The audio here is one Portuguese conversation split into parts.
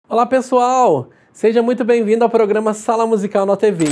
Olá pessoal, seja muito bem-vindo ao programa Sala Musical na TV.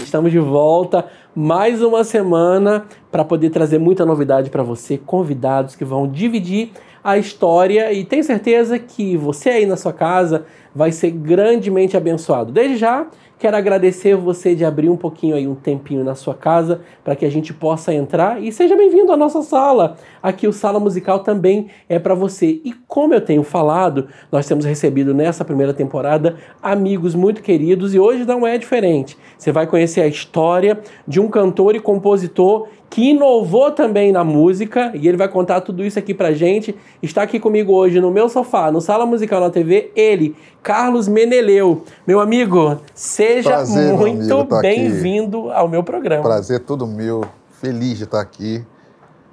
Estamos de volta mais uma semana para poder trazer muita novidade para você, convidados que vão dividir a história e tenho certeza que você aí na sua casa vai ser grandemente abençoado. Desde já, quero agradecer você de abrir um pouquinho aí, um tempinho na sua casa para que a gente possa entrar e seja bem-vindo à nossa sala. Aqui o Sala Musical também é para você. E como eu tenho falado, nós temos recebido nessa primeira temporada amigos muito queridos e hoje não é diferente. Você vai conhecer a história de um cantor e compositor que inovou também na música e ele vai contar tudo isso aqui pra gente. Está aqui comigo hoje no meu sofá, no Sala Musical na TV, ele, Carlos Meneleu. Meu amigo, seja muito bem-vindo ao meu programa. Prazer todo meu, feliz de estar aqui.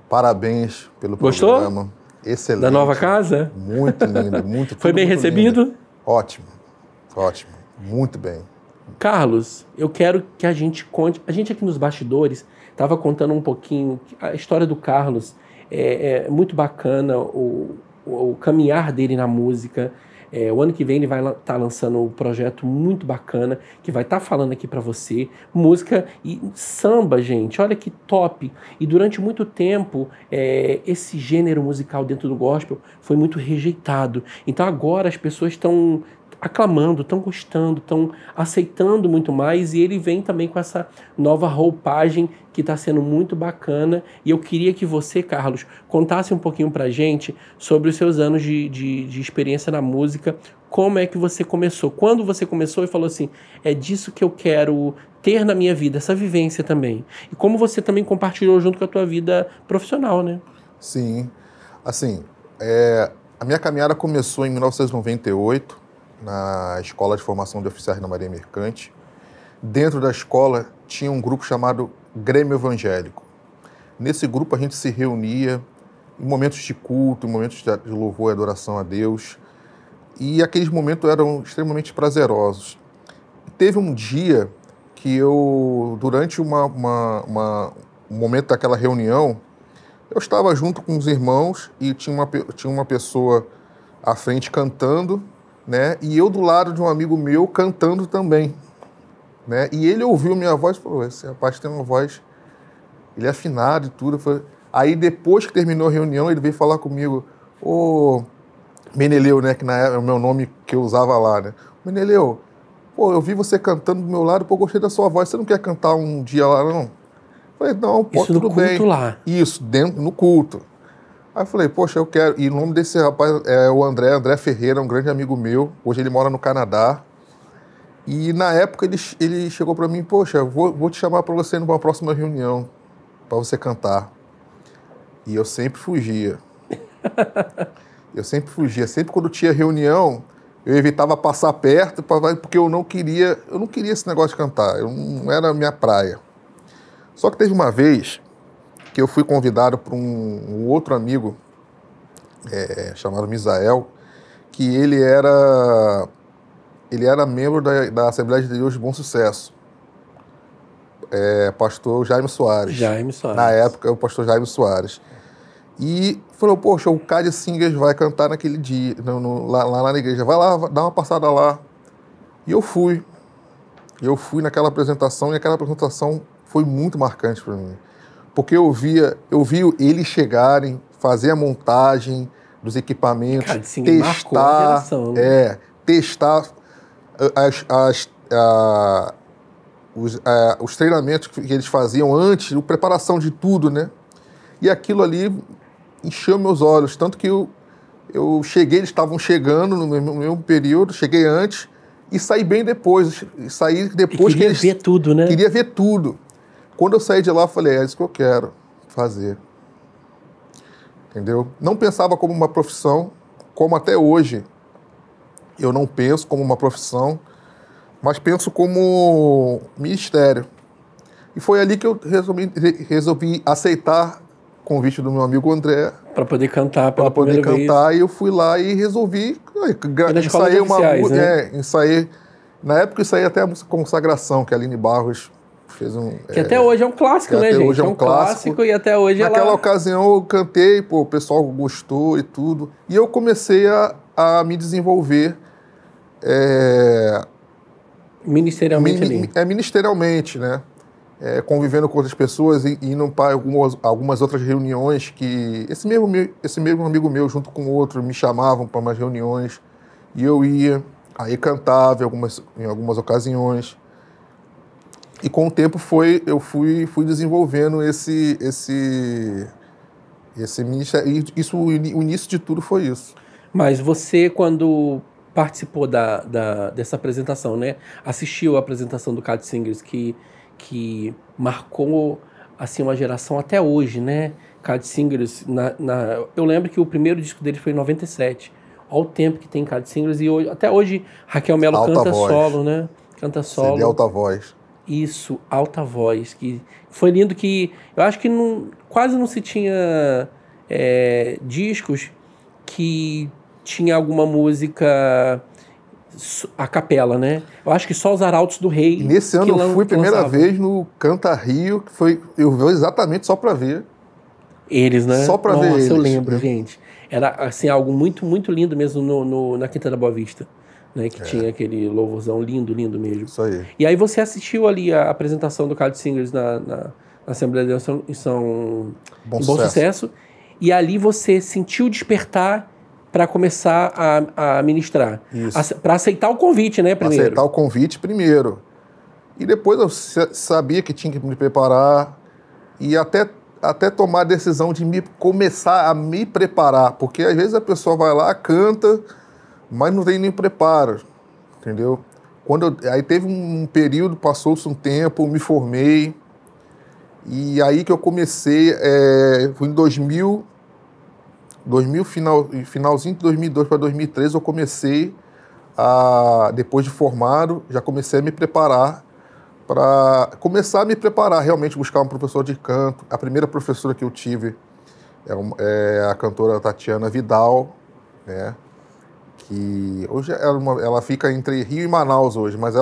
Parabéns pelo Gostou? programa. Excelente. Da nova casa? Muito lindo, muito. Foi bem recebido? Lindo. Ótimo, ótimo, muito bem. Carlos, eu quero que a gente conte, a gente aqui nos bastidores estava contando um pouquinho a história do Carlos, é muito bacana o caminhar dele na música. O ano que vem ele vai estar lançando um projeto muito bacana, que vai estar falando aqui para você, música e samba, gente, olha que top. E durante muito tempo, esse gênero musical dentro do gospel foi muito rejeitado. Então agora as pessoas estão aclamando, estão gostando, estão aceitando muito mais e ele vem também com essa nova roupagem que está sendo muito bacana e eu queria que você, Carlos, contasse um pouquinho pra gente sobre os seus anos de experiência na música, como é que você começou, quando você começou e falou assim, é disso que eu quero ter na minha vida, essa vivência também, e como você também compartilhou junto com a tua vida profissional, né? Sim, assim, a minha caminhada começou em 1998, na Escola de Formação de Oficiais da Marinha Mercante. Dentro da escola tinha um grupo chamado Grêmio Evangélico. Nesse grupo a gente se reunia em momentos de culto, em momentos de louvor e adoração a Deus. E aqueles momentos eram extremamente prazerosos. Teve um dia que eu, durante um momento daquela reunião, eu estava junto com os irmãos e tinha uma pessoa à frente cantando, né? E eu do lado de um amigo meu cantando também, né? E ele ouviu minha voz e falou, esse rapaz tem uma voz, ele é afinado e tudo. Aí depois que terminou a reunião, ele veio falar comigo, ô Meneleu, né? Que na época é o meu nome que eu usava lá, né? Meneleu, pô, eu vi você cantando do meu lado, pô, gostei da sua voz, você não quer cantar um dia lá, não? Eu falei, não, pô, isso tudo no bem. Culto lá? Isso, no culto. Aí eu falei, poxa, eu quero... E o nome desse rapaz é o André Ferreira, um grande amigo meu. Hoje ele mora no Canadá. E na época ele chegou para mim, poxa, vou te chamar para você numa próxima reunião, para você cantar. E eu sempre fugia. Sempre quando tinha reunião, eu evitava passar perto, porque eu não queria esse negócio de cantar. Não era a minha praia. Só que teve uma vez que eu fui convidado por um outro amigo, chamado Misael, que ele era membro da Assembleia de Deus de Bom Sucesso. Pastor Jaime Soares. Jaime Soares. Na época, o pastor Jaime Soares. E falou, poxa, o Cade Singers vai cantar naquele dia, lá na igreja. Vai lá, dá uma passada lá. E eu fui. Naquela apresentação, e aquela apresentação foi muito marcante para mim. Porque eu vi eles chegarem, fazer a montagem dos equipamentos, cara, sim, testar, testar os treinamentos que eles faziam antes, a preparação de tudo, né? E aquilo ali encheu meus olhos, tanto que eu cheguei, eles estavam chegando no mesmo período, cheguei antes e saí bem depois. Saí depois que eles... Queria ver tudo, né? Queria ver tudo. Quando eu saí de lá, eu falei, é isso que eu quero fazer. Entendeu? Não pensava como uma profissão, como até hoje eu não penso como uma profissão, mas penso como ministério. E foi ali que eu resolvi aceitar convite do meu amigo André para poder cantar para pela poder primeira cantar, vez. e eu fui lá e resolvi Na escola de ensaiei oficiais, né? ensaiei. Na época eu ensaiei até a música Consagração, que a Aline Barros fez Que até hoje é um que clássico, né, até hoje gente? é É um um clássico. clássico e até hoje Naquela ela... ocasião eu cantei, pô, o pessoal gostou e tudo. E eu comecei a me desenvolver Ministerialmente ali. ministerialmente, né? Convivendo com outras pessoas e indo para algumas outras reuniões que esse mesmo amigo meu, junto com outro, me chamavam para umas reuniões e eu ia, aí cantava em algumas ocasiões. E com o tempo eu fui desenvolvendo esse ministério. E isso, o início de tudo foi isso. Mas você, quando participou dessa apresentação, né? Assistiu a apresentação do Cat Singers, que marcou assim, uma geração até hoje, né? Cat Singers, eu lembro que o primeiro disco dele foi em 97. Olha o tempo que tem Cat Singers. E hoje, até hoje, Raquel Mello Alta canta voz. solo, né? Canta CD solo. Alta Voz. Isso, alta voz. Que foi lindo que... Eu acho que quase não se tinha discos que tinha alguma música a capela, né? Eu acho que só os Arautos do Rei... E nesse ano eu fui primeira vez no Canta Rio, que foi... Eu vi exatamente só para ver. Eles, né? Só para ver eles. Nossa, eu lembro, gente. Era, assim, algo muito, muito lindo mesmo na Quinta da Boa Vista. Né, que tinha aquele louvorzão lindo, lindo mesmo. Isso aí. E aí você assistiu ali a apresentação do Cat Singers na Assembleia de Deus em Bom Sucesso. E ali você sentiu despertar para começar a ministrar. Para aceitar o convite, né, primeiro? Aceitar o convite primeiro. E depois eu sabia que tinha que me preparar e até tomar a decisão de começar a me preparar. Porque às vezes a pessoa vai lá, canta... mas não tem nem preparo, entendeu? Aí teve um período, passou-se um tempo, me formei, e aí que eu comecei, foi em 2000, finalzinho de 2002 para 2003, eu comecei depois de formado, já comecei a me preparar, para realmente buscar um professor de canto. A primeira professora que eu tive é a cantora Tatiana Vidal, né? Que hoje ela fica entre Rio e Manaus hoje, mas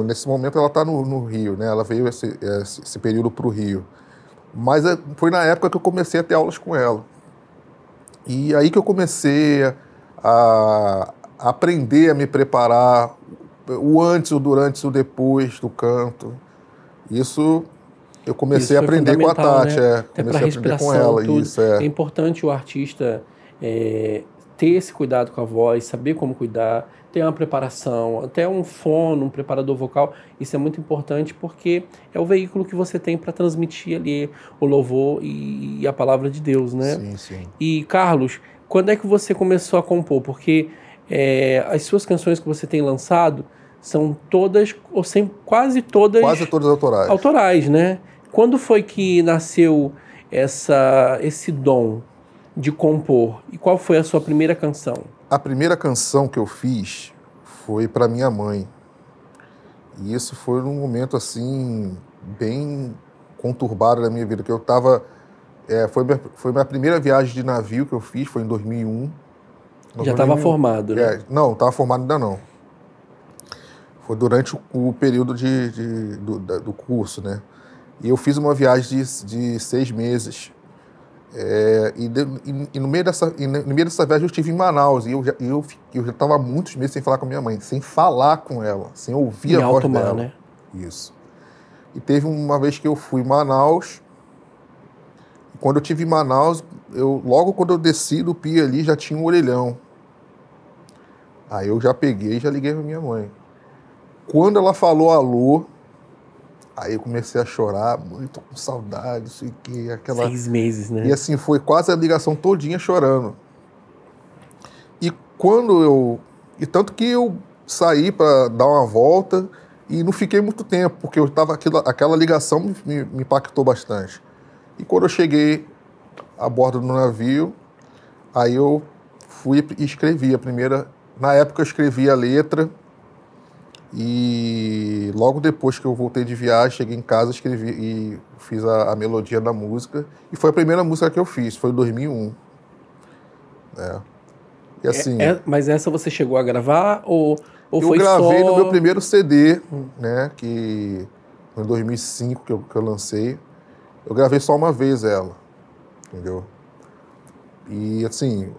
nesse momento ela está no Rio, né? Ela veio esse período para o Rio. Mas foi na época que eu comecei a ter aulas com ela. E aí que eu comecei a aprender a me preparar, o antes, o durante, o depois do canto. Isso eu comecei a aprender com a Tati, né? Até comecei a aprender com ela. Isso, É importante o artista ter esse cuidado com a voz, saber como cuidar, ter uma preparação, até um fono, um preparador vocal. Isso é muito importante porque é o veículo que você tem para transmitir ali o louvor e a palavra de Deus, né? Sim, sim. E, Carlos, quando é que você começou a compor? Porque as suas canções que você tem lançado são todas, ou quase todas... Quase todas autorais. Autorais, né? Quando foi que nasceu esse dom de compor? E qual foi a sua primeira canção? A primeira canção que eu fiz foi para minha mãe. E isso foi num momento, assim, bem conturbado da minha vida, que eu estava... foi minha primeira viagem de navio que eu fiz, foi em 2001. Já estava formado, né? Não, estava formado ainda não. Foi durante o período do curso, né? E eu fiz uma viagem de 6 meses. E no meio dessa viagem eu estive em Manaus. E eu já estava muitos meses sem falar com a minha mãe, sem falar com ela, sem ouvir a voz dela. Né? Isso. E teve uma vez que eu fui em Manaus. E quando eu estive em Manaus, logo quando eu desci do pia ali, já tinha um orelhão. Aí eu já peguei e já liguei para minha mãe. Quando ela falou alô, aí eu comecei a chorar, muito com saudade, isso aqui, aquela... 6 meses, né? E assim, foi quase a ligação todinha chorando. E tanto que eu saí para dar uma volta e não fiquei muito tempo, porque aquela ligação me impactou bastante. E quando eu cheguei a bordo do navio, aí eu fui e escrevi a primeira... Na época eu escrevi a letra E logo depois que eu voltei de viagem, cheguei em casa, escrevi e fiz a melodia da música. E foi a primeira música que eu fiz, foi em 2001. Né? E assim, Mas essa você chegou a gravar ou eu foi gravei só... no meu primeiro CD, né, que foi em 2005 que eu lancei. Eu gravei só uma vez ela, entendeu? E assim,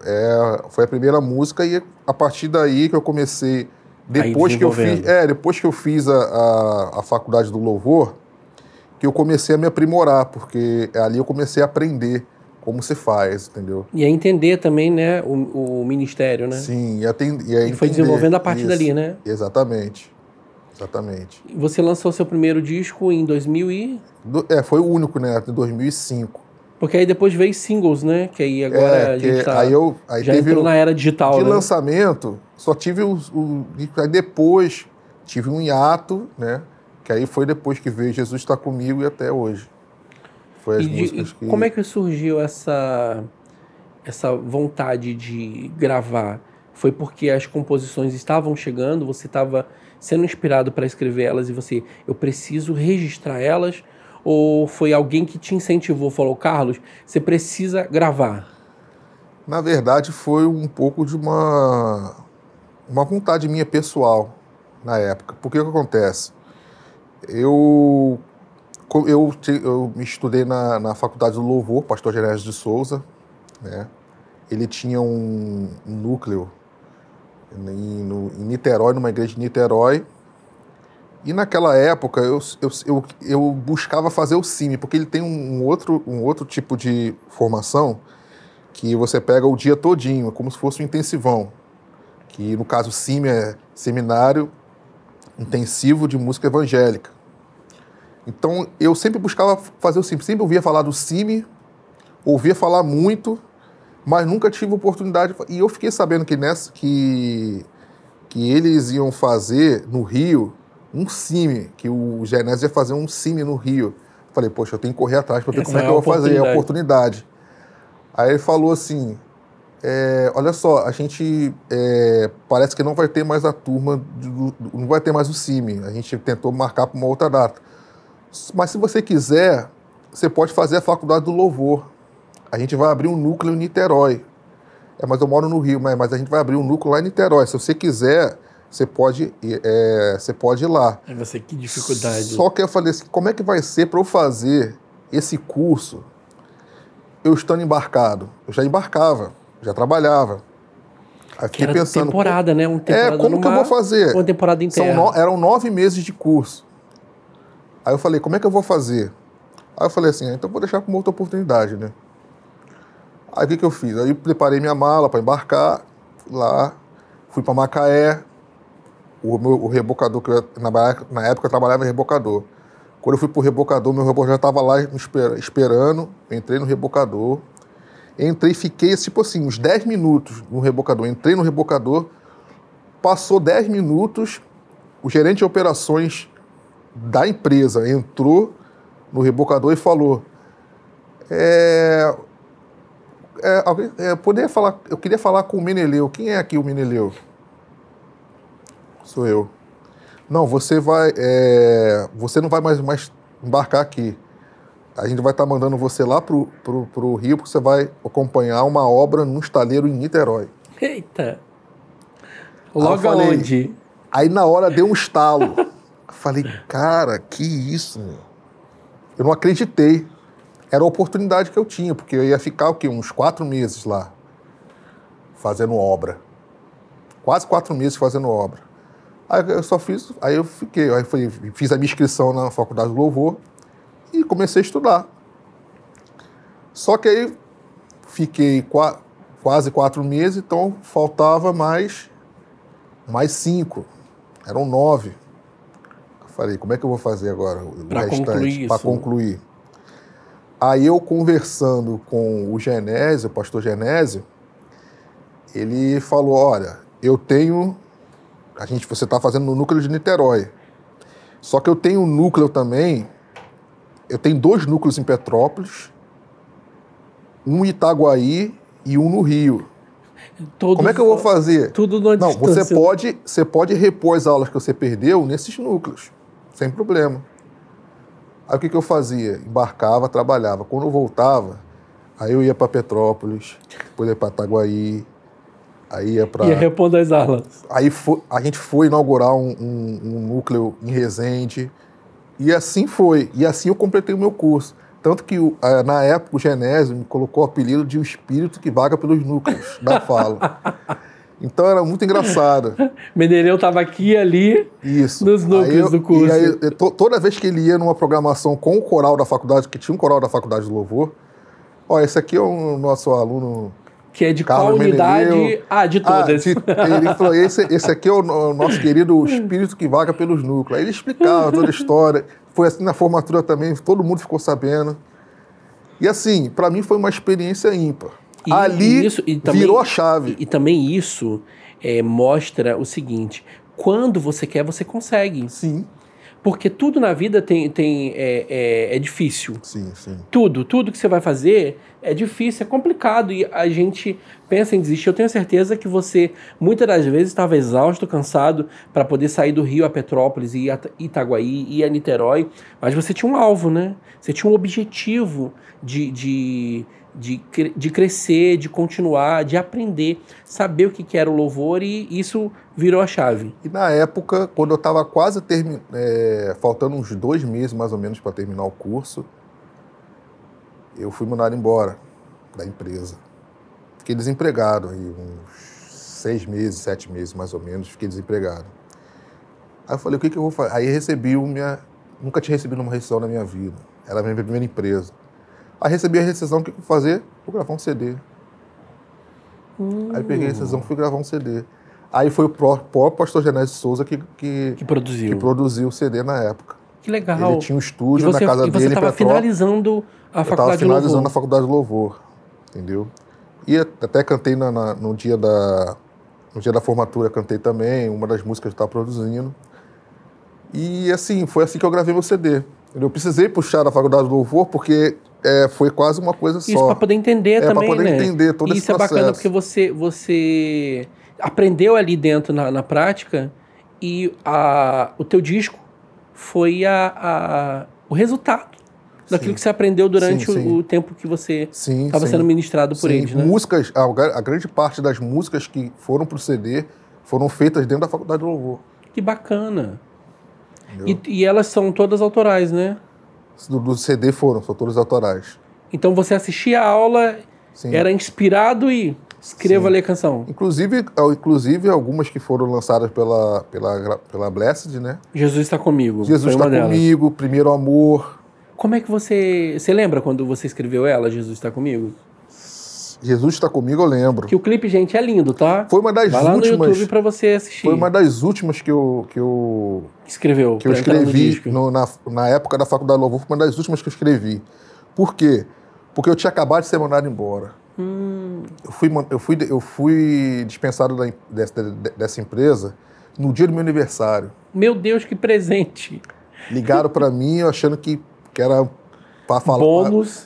foi a primeira música e a partir daí que eu comecei, depois que eu fiz a faculdade do louvor, que eu comecei a me aprimorar, porque ali eu comecei a aprender como se faz, entendeu? E a entender também, né, o ministério, né? Sim, E foi desenvolvendo a partir dali, né? Exatamente, exatamente. Você lançou seu primeiro disco em 2000 e... Foi o único, né, em 2005. Porque aí depois veio singles, né? Que aí agora a gente tá... Aí já teve entrou na era digital, de né? lançamento, só tive aí depois tive um hiato, né? Que aí foi depois que veio Jesus Está Comigo e até hoje. Foi as músicas que... Como é que surgiu essa vontade de gravar? Foi porque as composições estavam chegando, você estava sendo inspirado para escrever elas e eu preciso registrar elas? Ou foi alguém que te incentivou, falou, Carlos, você precisa gravar? Na verdade, foi um pouco de uma vontade minha pessoal na época. Porque o que acontece? Eu me estudei na Faculdade do Louvor, Pastor Genésio de Souza, né? Ele tinha um núcleo em Niterói, numa igreja de Niterói. E naquela época eu buscava fazer o CIMI, porque ele tem um outro tipo de formação que você pega o dia todinho, como se fosse um intensivão. Que no caso o CIMI é Seminário Intensivo de Música Evangélica. Então eu sempre buscava fazer o CIMI, sempre ouvia falar do CIMI, ouvia falar muito, mas nunca tive oportunidade. E eu fiquei sabendo que eles iam fazer no Rio um CIMI, que o Genésio ia fazer um CIMI no Rio. Falei, poxa, eu tenho que correr atrás para ver como é que eu vou fazer, é a oportunidade. Aí ele falou assim, olha só, a gente parece que não vai ter mais a turma, não vai ter mais o CIMI, a gente tentou marcar para uma outra data. Mas se você quiser, você pode fazer a Faculdade do Louvor. A gente vai abrir um núcleo em Niterói. Mas eu moro no Rio, mas a gente vai abrir um núcleo lá em Niterói. Se você quiser, você pode ir lá. Aí você, que dificuldade. Só que eu falei assim, como é que vai ser para eu fazer esse curso eu estando embarcado? Eu já embarcava, já trabalhava. Aí fiquei pensando... temporada, né? Uma temporada como que eu vou fazer? Uma temporada em terra. Eram 9 meses de curso. Aí eu falei, como é que eu vou fazer? Aí eu falei assim, então eu vou deixar para uma outra oportunidade, né? Aí o que eu fiz? Aí eu preparei minha mala para embarcar lá, fui para Macaé, o rebocador, que na época eu trabalhava em rebocador. Quando eu fui para o rebocador, meu rebocador já estava lá esperando, eu entrei no rebocador, fiquei tipo assim, uns 10 minutos no rebocador, entrei no rebocador, passou 10 minutos, o gerente de operações da empresa entrou no rebocador e falou, eu queria falar com o Meneleu. Quem é aqui o Meneleu? Sou eu. Não, você não vai mais embarcar aqui. A gente vai estar mandando você lá pro Rio, porque você vai acompanhar uma obra num estaleiro em Niterói. Eita! Logo aonde? Aí na hora deu um estalo. Falei, cara, que isso, meu? Eu não acreditei. Era a oportunidade que eu tinha, porque eu ia ficar, uns 4 meses lá, fazendo obra. Quase 4 meses fazendo obra. Aí eu fiz a minha inscrição na Faculdade do Louvor e comecei a estudar. Só que aí fiquei quase 4 meses, então faltava mais 5. Eram 9. Eu falei, como é que eu vou fazer agora o restante para concluir? Aí eu conversando com o Genésio, o pastor Genésio, ele falou, olha, você está fazendo no núcleo de Niterói. Só que eu tenho um núcleo também, eu tenho 2 núcleos em Petrópolis, um em Itaguaí e um no Rio. Como é que eu vou fazer? Tudo numa Não, distância. você pode repor as aulas que você perdeu nesses núcleos, sem problema. Aí o que eu fazia? Embarcava, trabalhava. Quando eu voltava, aí eu ia para Petrópolis, depois ia para Itaguaí, aí ia para... Ia repondo as aulas. Aí a gente foi inaugurar um núcleo em Resende, e assim foi. E assim eu completei o meu curso. Tanto que, na época, o Genésio me colocou o apelido de o espírito que vaga pelos núcleos da fala. Então era muito engraçado. Meneireu estava aqui e ali, Isso. nos núcleos do curso. E aí, toda vez que ele ia numa programação com o coral da faculdade, que tinha um coral da faculdade de louvor, ó, esse aqui é o nosso aluno... Que é de Carlos qual unidade? Meneireu. De todas. Ele falou, esse aqui é o nosso querido espírito que vaga pelos núcleos. Aí ele explicava toda a história. Foi assim na formatura também, todo mundo ficou sabendo. E assim, para mim foi uma experiência ímpar. Ali também, virou a chave. E também isso mostra o seguinte, quando você quer, você consegue. Sim. Porque tudo na vida é difícil. Sim, sim. Tudo que você vai fazer é difícil, é complicado. E a gente pensa em desistir. Eu tenho certeza que você, muitas das vezes, estava exausto, cansado, para poder sair do Rio a Petrópolis, ir a Itaguaí, ir a Niterói. Mas você tinha um alvo, né? Você tinha um objetivo de crescer, de continuar, de aprender, saber o que era o louvor, e isso virou a chave. E na época, quando eu estava quase faltando uns 2 meses mais ou menos para terminar o curso, eu fui mandado embora da empresa. Fiquei desempregado aí uns 6 meses, 7 meses mais ou menos, fiquei desempregado. Aí eu falei, o que eu vou fazer? Aí recebi nunca tinha recebido uma rescisão na minha vida. Era a minha primeira empresa. Aí recebi a rescisão, o que eu vou fazer? Vou gravar um CD. Aí peguei a rescisão, fui gravar um CD. Aí foi o próprio pastor Genésio Souza que produziu o CD na época. Que legal. Ele tinha um estúdio na casa dele. E você estava finalizando a faculdade de louvor. Eu estava finalizando a faculdade de louvor, entendeu? E até cantei no dia da formatura, cantei também, uma das músicas que eu estava produzindo. E assim, foi assim que eu gravei meu CD. Eu precisei puxar da faculdade de louvor porque foi quase uma coisa só. Isso para poder entender também, para poder entender todo esse processo. Isso é bacana porque você aprendeu ali dentro na prática, e o teu disco foi o resultado daquilo que você aprendeu durante o tempo que você estava sendo ministrado por eles, né? Músicas, a grande parte das músicas que foram pro CD foram feitas dentro da faculdade de louvor. Que bacana. E elas são todas autorais, né? Do CD são todas autorais. Então você assistia a aula, era inspirado e escreva ali a canção. Inclusive algumas que foram lançadas pela Blessed, né? Jesus Está Comigo. Jesus Está Comigo, Primeiro Amor. Como é que você lembra quando você escreveu ela, Jesus Está Comigo? Jesus Está Comigo, eu lembro. Que o clipe, gente, é lindo, tá? Foi uma das últimas. Vai lá no YouTube pra você assistir. Foi uma das últimas que eu escreveu. Que eu escrevi na época da faculdade de louvor. Foi uma das últimas que eu escrevi. Por quê? Porque eu tinha acabado de ser mandado embora. Eu fui dispensado dessa empresa no dia do meu aniversário. Meu Deus, que presente! Ligaram para mim achando que era para falar... Bônus?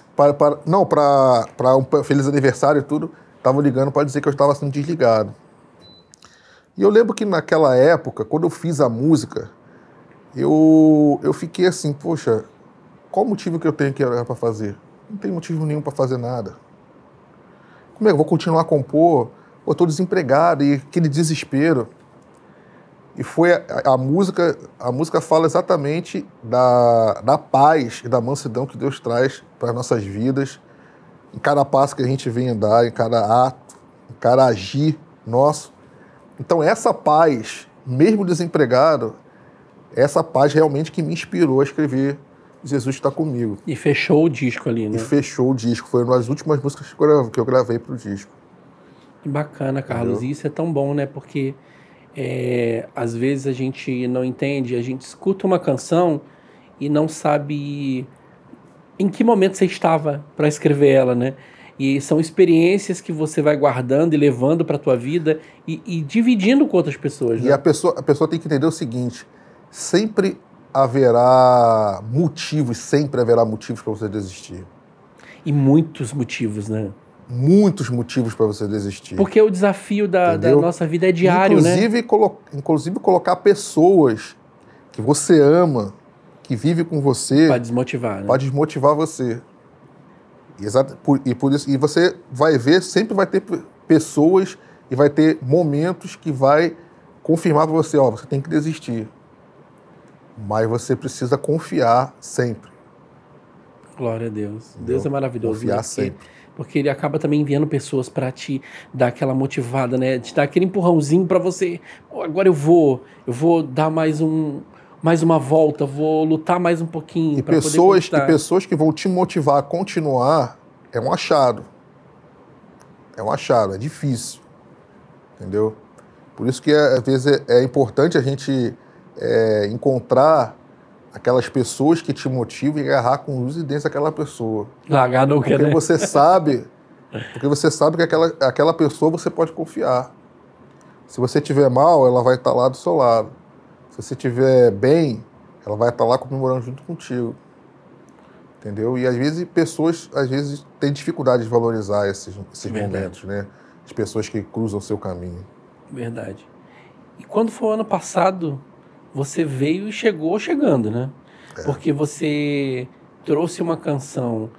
Não, para um feliz aniversário e tudo. Estavam ligando para dizer que eu estava sendo desligado. E eu lembro que naquela época, quando eu fiz a música, eu fiquei assim, poxa, qual o motivo que eu tenho para fazer? Não tem motivo nenhum para fazer nada. Como é que eu vou continuar a compor? Eu estou desempregado, e aquele desespero. E foi a música fala exatamente da paz e da mansidão que Deus traz para as nossas vidas, em cada passo que a gente vem andar, em cada ato, em cada agir nosso. Então essa paz, mesmo desempregado, essa paz realmente que me inspirou a escrever Jesus Está Comigo. E fechou o disco ali, né? E fechou o disco. Foi uma das últimas músicas que eu gravei pro disco. Que bacana, Carlos. Entendeu? E isso é tão bom, né? Porque às vezes a gente não entende, a gente escuta uma canção e não sabe em que momento você estava para escrever ela, né? E são experiências que você vai guardando e levando para a tua vida e dividindo com outras pessoas, né? E a pessoa tem que entender o seguinte, sempre haverá motivos para você desistir. E muitos motivos, né? muitos motivos para você desistir. Porque o desafio da nossa vida é diário, inclusive, né? Inclusive colocar pessoas que você ama, que vive com você... Para desmotivar, né? Para desmotivar você. Por isso, e você vai ver, sempre vai ter pessoas e vai ter momentos que vai confirmar para você, ó, você tem que desistir. Mas você precisa confiar sempre. Glória a Deus. Entendeu? Deus é maravilhoso. Confiar né? sempre. Porque ele acaba também enviando pessoas para te dar aquela motivada, né? Te dar aquele empurrãozinho para você. Pô, agora eu vou dar mais uma volta, vou lutar mais um pouquinho para poder conquistar. E pessoas que vão te motivar a continuar é um achado. É um achado, é difícil. Entendeu? Por isso que às vezes é importante a gente encontrar aquelas pessoas que te motivam e agarrar com luz e dentro daquela pessoa. Largar não quer, porque né? você sabe que aquela pessoa você pode confiar. Se você estiver mal, ela vai estar lá do seu lado. Se você estiver bem, ela vai estar lá comemorando junto contigo. Entendeu? E às vezes pessoas têm dificuldade de valorizar esses momentos, né? As pessoas que cruzam o seu caminho. Verdade. E quando foi o ano passado, você veio e chegou chegando, né? Porque você trouxe uma canção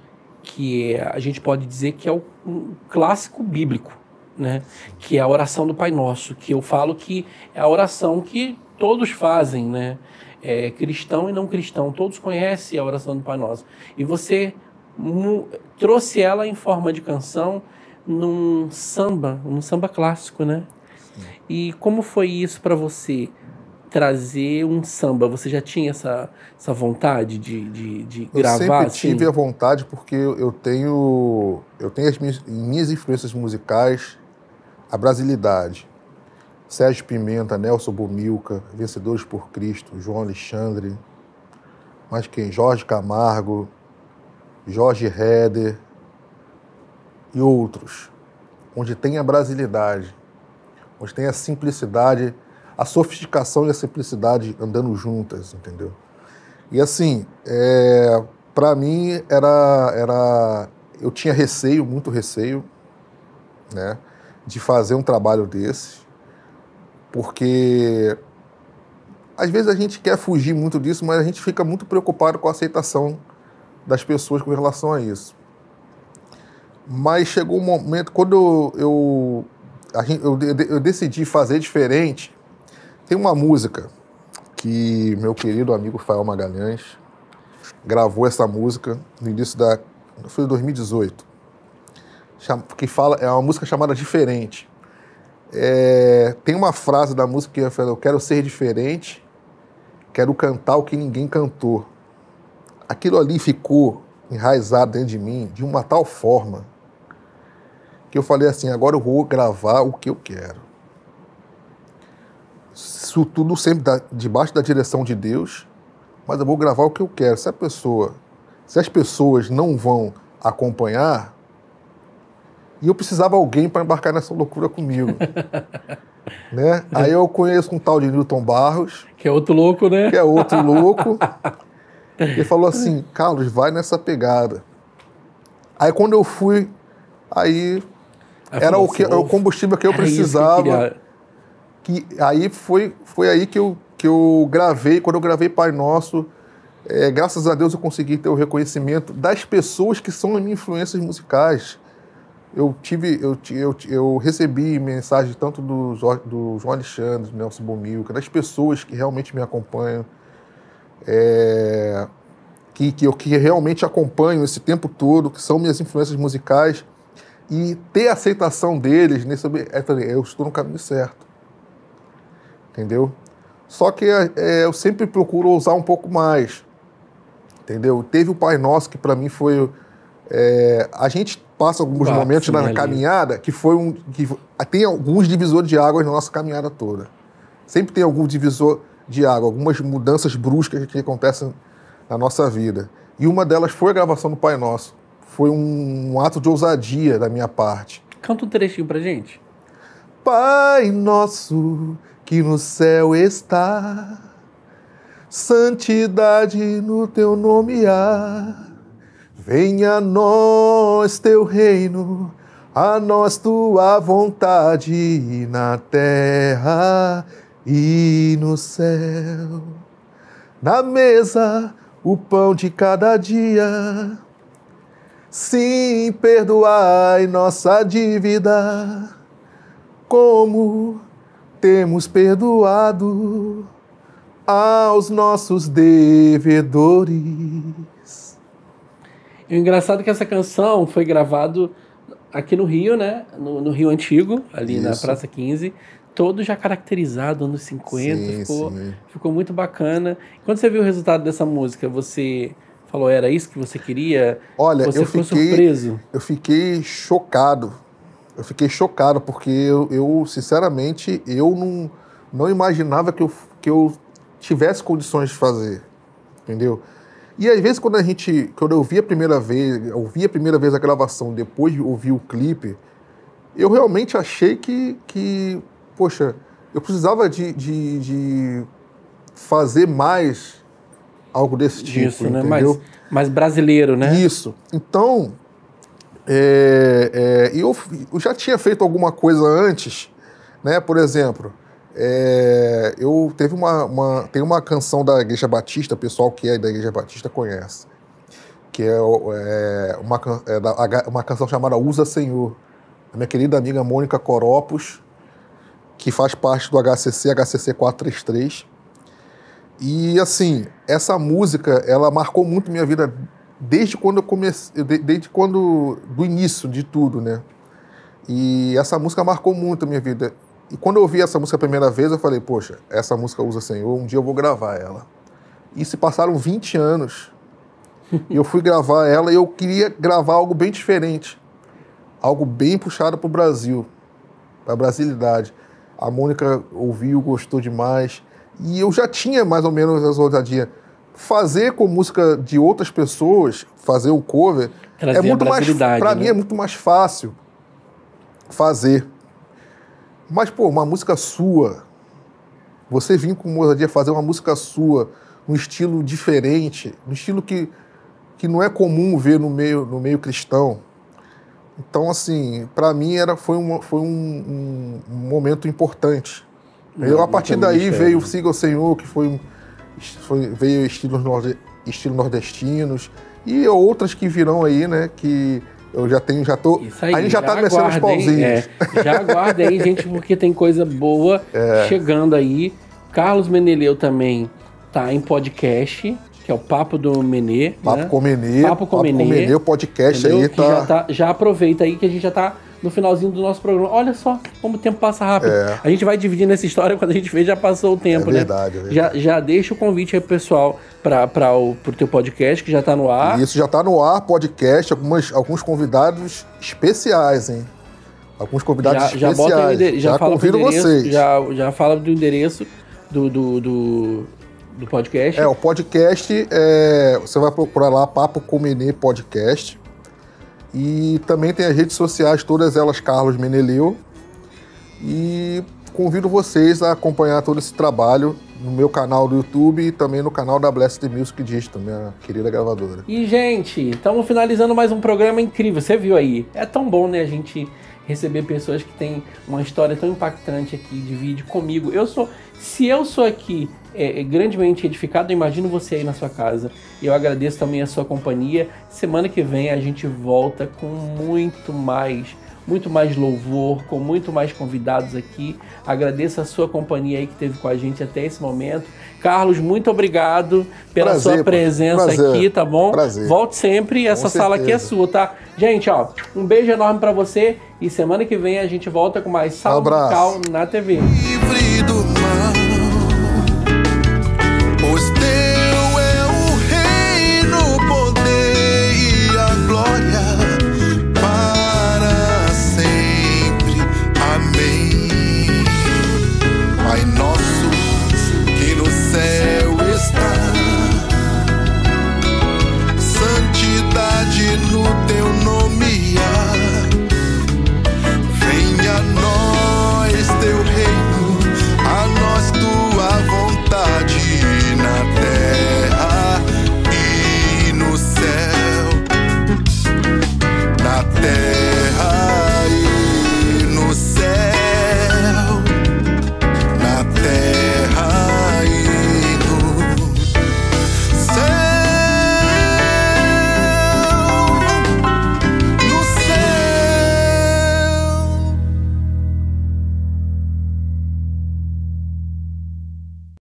que a gente pode dizer que é um clássico bíblico, né? Que é a oração do Pai Nosso, que eu falo que é a oração que todos fazem, né? Cristão e não cristão, todos conhecem a oração do Pai Nosso. E você trouxe ela em forma de canção num samba clássico, né? E como foi isso para você, trazer um samba? Você já tinha essa vontade de gravar? Eu sempre tive a vontade porque eu tenho as minhas influências musicais, a brasilidade. Sérgio Pimenta, Nelson Bomilca, Vencedores por Cristo, João Alexandre, mais quem? Jorge Camargo, Jorge Heder e outros, onde tem a brasilidade, onde tem a simplicidade, a sofisticação e a simplicidade andando juntas, entendeu? E assim, para mim eu tinha muito receio, né, de fazer um trabalho desse, porque às vezes a gente quer fugir muito disso, mas a gente fica muito preocupado com a aceitação das pessoas com relação a isso. Mas chegou um momento, quando eu decidi fazer diferente. Tem uma música que meu querido amigo Fael Magalhães gravou essa música no início foi 2018, que é uma música chamada Diferente. Tem uma frase da música que fala: eu quero ser diferente, quero cantar o que ninguém cantou. Aquilo ali ficou enraizado dentro de mim de uma tal forma que eu falei assim: agora eu vou gravar o que eu quero. Isso tudo sempre debaixo da direção de Deus, mas eu vou gravar o que eu quero. Se as pessoas não vão acompanhar, e eu precisava de alguém para embarcar nessa loucura comigo. Né? Aí eu conheço um tal de Newton Barros. Que é outro louco, né? Que é outro louco. Ele falou assim: Carlos, vai nessa pegada. Aí quando eu fui, era o combustível que eu precisava. Aí foi aí que eu gravei. Quando eu gravei Pai Nosso, graças a Deus eu consegui ter o reconhecimento das pessoas que são as minhas influências musicais. Eu recebi mensagem tanto do João Alexandre, do Nelson Bomilca, das pessoas que realmente me acompanham, que realmente acompanham esse tempo todo, que são minhas influências musicais, e ter a aceitação deles, eu estou no caminho certo. Entendeu? Só que eu sempre procuro ousar um pouco mais. Entendeu? Teve o Pai Nosso, que para mim foi... a gente passa alguns momentos na caminhada que tem alguns divisores de águas na nossa caminhada toda. Sempre tem algum divisor de água, algumas mudanças bruscas que acontecem na nossa vida. E uma delas foi a gravação do Pai Nosso. Foi um ato de ousadia da minha parte. Canta um trechinho pra gente. Pai Nosso que no céu está, santidade no teu nome há. Venha a nós teu reino, a nós tua vontade na terra e no céu. Na mesa, o pão de cada dia. Sim, perdoai nossa dívida, como temos perdoado aos nossos devedores. E o engraçado é que essa canção foi gravada aqui no Rio, né? No Rio Antigo, ali na Praça 15. Todo já caracterizado, anos 50. Ficou muito bacana. Quando você viu o resultado dessa música, você falou, era isso que você queria? Olha, você ficou surpreso? Eu fiquei chocado. Eu fiquei chocado porque eu sinceramente, eu não imaginava que eu tivesse condições de fazer, entendeu? E às vezes quando eu ouvi a primeira vez a gravação, depois de ouvir o clipe, eu realmente achei que poxa, eu precisava de fazer mais algo desse tipo, isso, né? entendeu? Mais brasileiro, né? Isso. Então, eu já tinha feito alguma coisa antes, né? Por exemplo, tem uma canção da Igreja Batista, o pessoal que é da Igreja Batista conhece, que é uma canção chamada Usa Senhor, da minha querida amiga Mônica Coropos, que faz parte do HCC 433. E, assim, essa música, ela marcou muito minha vida desde quando eu comecei, do início de tudo, né? E essa música marcou muito a minha vida. E quando eu ouvi essa música a primeira vez, eu falei, poxa, essa música Usa Senhor, um dia eu vou gravar ela. E se passaram 20 anos, e eu fui gravar ela e eu queria gravar algo bem diferente. Algo bem puxado para o Brasil, para a brasilidade. A Mônica ouviu, gostou demais. E eu já tinha mais ou menos essa ousadia. Fazer com música de outras pessoas, fazer o cover, trazer muito mais, para mim é muito mais fácil fazer. Mas, pô, uma música sua, você vir com ousadia fazer uma música sua, num estilo diferente, num estilo que não é comum ver no meio cristão. Então, assim, para mim foi um momento importante. A partir daí veio o Siga o Senhor, que veio estilo nordestinos, e outras que virão aí, né, que eu já tô... Aí, a gente já tá descendo os pauzinhos. Já aguarda aí, gente, porque tem coisa boa chegando aí. Carlos Meneleu também tá em podcast, que é o Papo do Menê. Papo com Menê, o podcast, entendeu? Aí tá... Já aproveita aí que a gente já tá no finalzinho do nosso programa. Olha só como o tempo passa rápido. A gente vai dividindo essa história, quando a gente vê, já passou o tempo, né? Verdade, é verdade. Já deixa o convite aí pro pessoal pro teu podcast, que já tá no ar. Isso, já tá no ar, podcast, alguns convidados especiais, hein? Alguns convidados especiais. Já convido vocês. Já fala do endereço do podcast. O podcast, você vai procurar lá, Papo com Menê Podcast. E também tem as redes sociais, todas elas Carlos Meneleu. E convido vocês a acompanhar todo esse trabalho no meu canal do YouTube e também no canal da Blessed Music Digital, minha querida gravadora. E, gente, estamos finalizando mais um programa incrível. Você viu aí? É tão bom, né, a gente receber pessoas que têm uma história tão impactante aqui, divide comigo. Se eu sou aqui grandemente edificado, eu imagino você aí na sua casa. Eu agradeço também a sua companhia. Semana que vem a gente volta com muito mais louvor, com muito mais convidados aqui. Agradeço a sua companhia aí que esteve com a gente até esse momento. Carlos, muito obrigado pela sua presença aqui, tá bom? Prazer. Volte sempre, essa sala aqui é sua, tá? Gente, ó, um beijo enorme pra você e semana que vem a gente volta com mais Sala Musical na TV. Livre do mal, pois